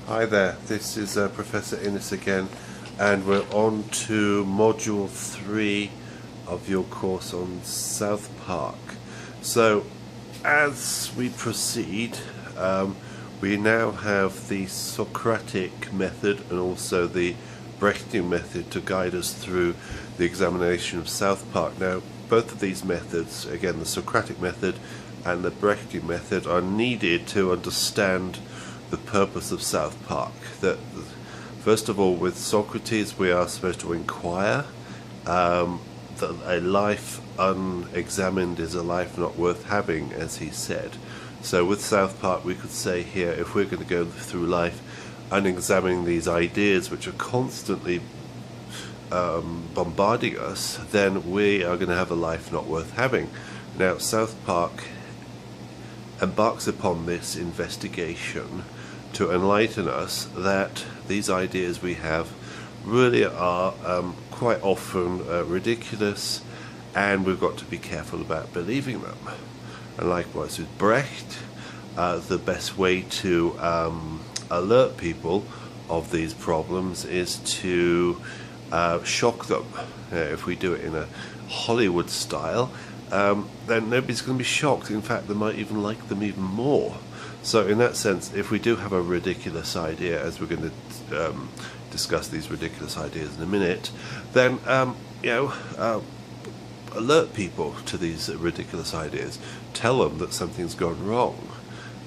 Hi there, this is Professor Innes again, and we're on to Module 3 of your course on SouthPark. So, as we proceed, we now have the Socratic method and also the Brechtian method to guide us through the examination of SouthPark. Now, both of these methods, again the Socratic method and the Brechtian method, are needed to understand the purpose of SouthPark. That first of all, with Socrates, we are supposed to inquire that a life unexamined is a life not worth having, as he said. So with SouthPark, we could say here, if we're going to go through life unexamining these ideas which are constantly bombarding us, then we are going to have a life not worth having. Now, SouthPark embarks upon this investigation to enlighten us that these ideas we have really are quite often ridiculous, and we've got to be careful about believing them. And likewise with Brecht, the best way to alert people of these problems is to shock them. If we do it in a Hollywood style, then nobody's going to be shocked. In fact, they might even like them even more. So in that sense, if we do have a ridiculous idea, as we're going to discuss these ridiculous ideas in a minute, then alert people to these ridiculous ideas, tell them that something's gone wrong,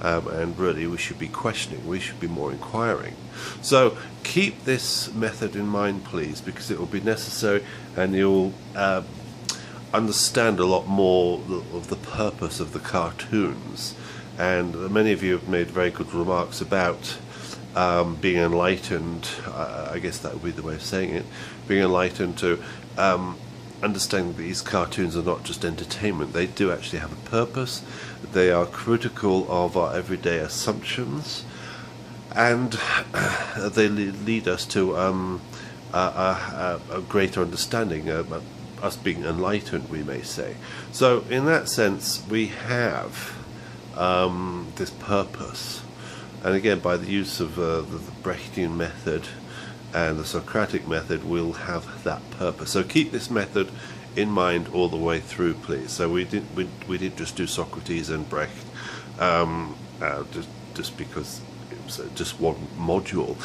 and really we should be questioning, we should be more inquiring. So keep this method in mind, please, because it will be necessary, and you'll understand a lot more of the purpose of the cartoons. And many of you have made very good remarks about being enlightened. I guess that would be the way of saying it, being enlightened to understanding that these cartoons are not just entertainment. They do actually have a purpose. They are critical of our everyday assumptions, and they lead us to a greater understanding, us being enlightened, we may say. So in that sense, we have this purpose, and again, by the use of the Brechtian method and the Socratic method, we'll have that purpose. So keep this method in mind all the way through, please. So we didn't just do Socrates and Brecht just because it was just one module.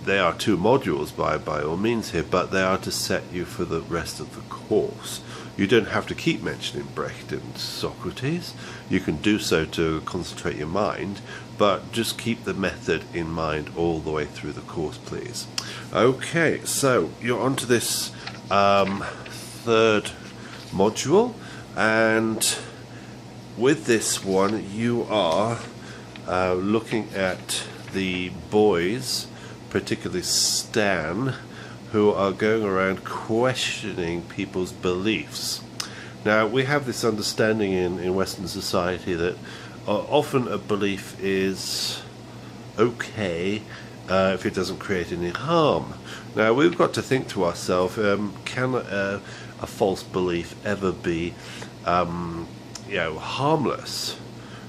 They are two modules by all means here, but they are to set you for the rest of the course. You don't have to keep mentioning Brecht and Socrates. You can do so to concentrate your mind, but just keep the method in mind all the way through the course, please. Okay, so you're on to this third module, and with this one you are looking at the boys, particularly Stan, who are going around questioning people's beliefs. Now, we have this understanding in Western society that often a belief is okay if it doesn't create any harm. Now, we've got to think to ourselves, can a false belief ever be harmless?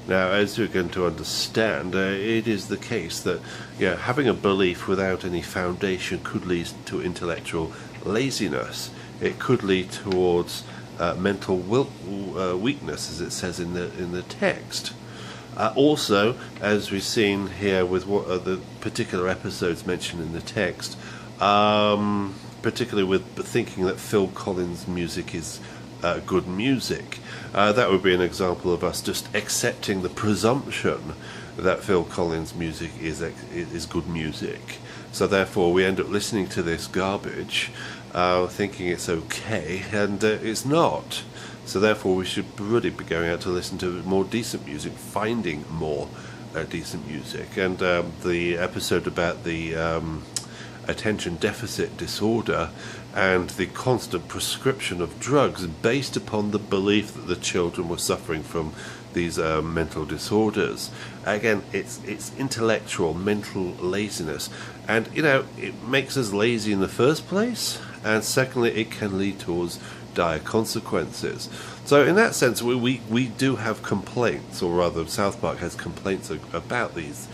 Now, as we're going to understand, it is the case that having a belief without any foundation could lead to intellectual laziness. It could lead towards mental weakness, as it says in the text. Also, as we've seen here with what the particular episodes mentioned in the text, particularly with thinking that Phil Collins' music is good music. That would be an example of us just accepting the presumption that Phil Collins' music is good music. So therefore we end up listening to this garbage, thinking it's okay, and it's not. So therefore we should really be going out to listen to more decent music, finding more decent music. And the episode about the attention deficit disorder and the constant prescription of drugs based upon the belief that the children were suffering from these mental disorders. Again, it's intellectual, mental laziness, and it makes us lazy in the first place, and secondly, it can lead towards dire consequences. So in that sense, we do have complaints, or rather SouthPark has complaints about these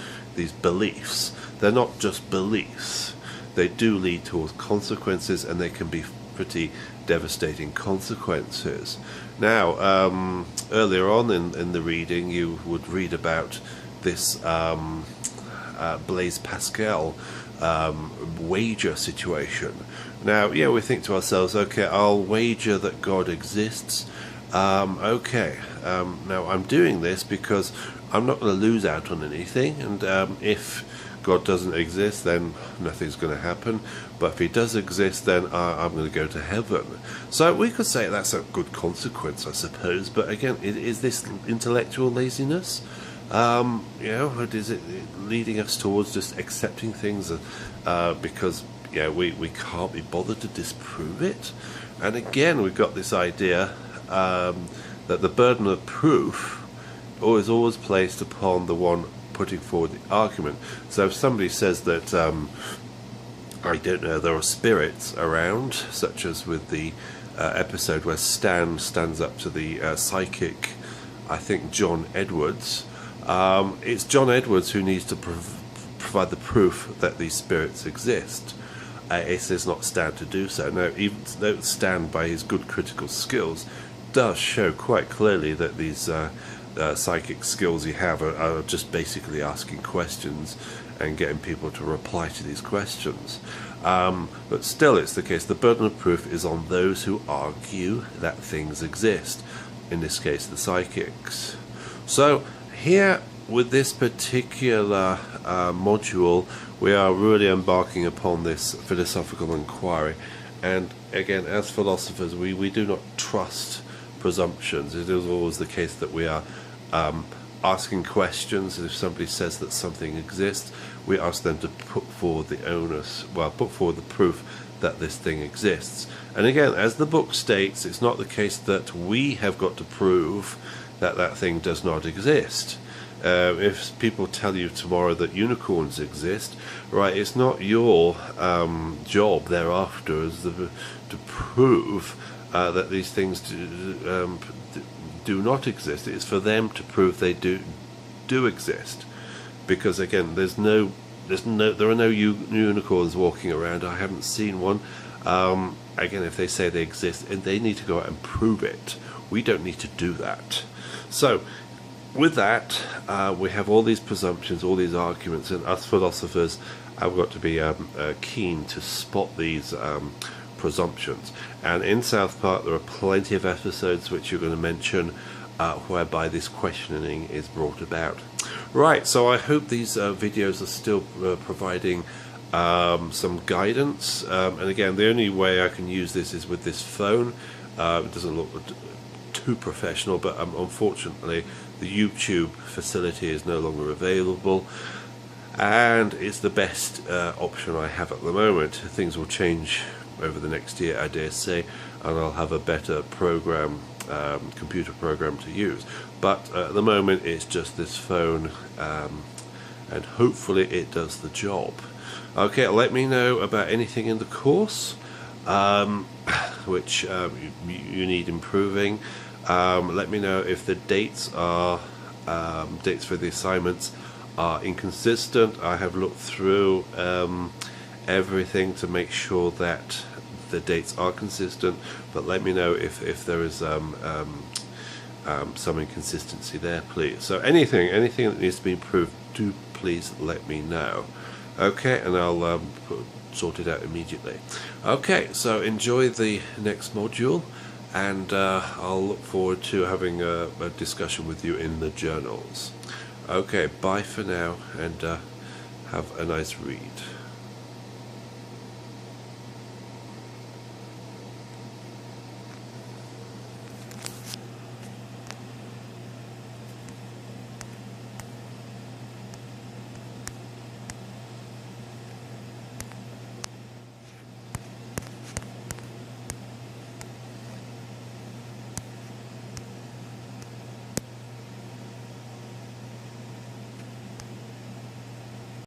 beliefs. They're not just beliefs. They do lead towards consequences, and they can be pretty devastating consequences. Now, earlier on in the reading, you would read about this Blaise Pascal wager situation. Now, yeah, we think to ourselves, okay, I'll wager that God exists. Okay, now I'm doing this because I'm not going to lose out on anything, and if God doesn't exist, then nothing's going to happen. But if he does exist, then I'm going to go to heaven. So we could say that's a good consequence, I suppose. But again, is this intellectual laziness? Is it leading us towards just accepting things because we can't be bothered to disprove it? And again, we've got this idea that the burden of proof is always placed upon the one putting forward the argument. So if somebody says that I don't know, there are spirits around, such as with the episode where Stan stands up to the psychic, I think John Edwards. It's John Edwards who needs to provide the proof that these spirits exist. It says not Stan to do so. Now, even though Stan, by his good critical skills, does show quite clearly that these psychic skills you have are just basically asking questions and getting people to reply to these questions. But still, it's the case, the burden of proof is on those who argue that things exist, in this case the psychics. So here with this particular module, we are really embarking upon this philosophical inquiry, and again, as philosophers, we do not trust presumptions. It is always the case that we are asking questions. If somebody says that something exists, we ask them to put forward the proof that this thing exists. And again, as the book states, it's not the case that we have got to prove that that thing does not exist. If people tell you tomorrow that unicorns exist, right, it's not your job thereafter to prove that these things do not exist. It's for them to prove they do exist, because again, there are no unicorns walking around. I haven't seen one. Again, if they say they exist, and they need to go out and prove it. We don't need to do that. So with that, we have all these presumptions, all these arguments, and us philosophers have got to be keen to spot these presumptions. And in SouthPark, there are plenty of episodes which you're going to mention whereby this questioning is brought about. Right, so I hope these videos are still providing some guidance. And again, the only way I can use this is with this phone. It doesn't look too professional, but unfortunately the YouTube facility is no longer available, and it's the best option I have at the moment. Things will change over the next year, I dare say, and I'll have a better program, computer program to use. But at the moment it's just this phone, and hopefully it does the job. Okay, let me know about anything in the course which you need improving. Let me know if the dates for the assignments are inconsistent. I have looked through everything to make sure that the dates are consistent, but let me know if there is some inconsistency there, please. So anything that needs to be improved, do please let me know. Okay, and I'll sort it out immediately. Okay, so enjoy the next module, and I'll look forward to having a discussion with you in the journals. Okay, bye for now, and have a nice read.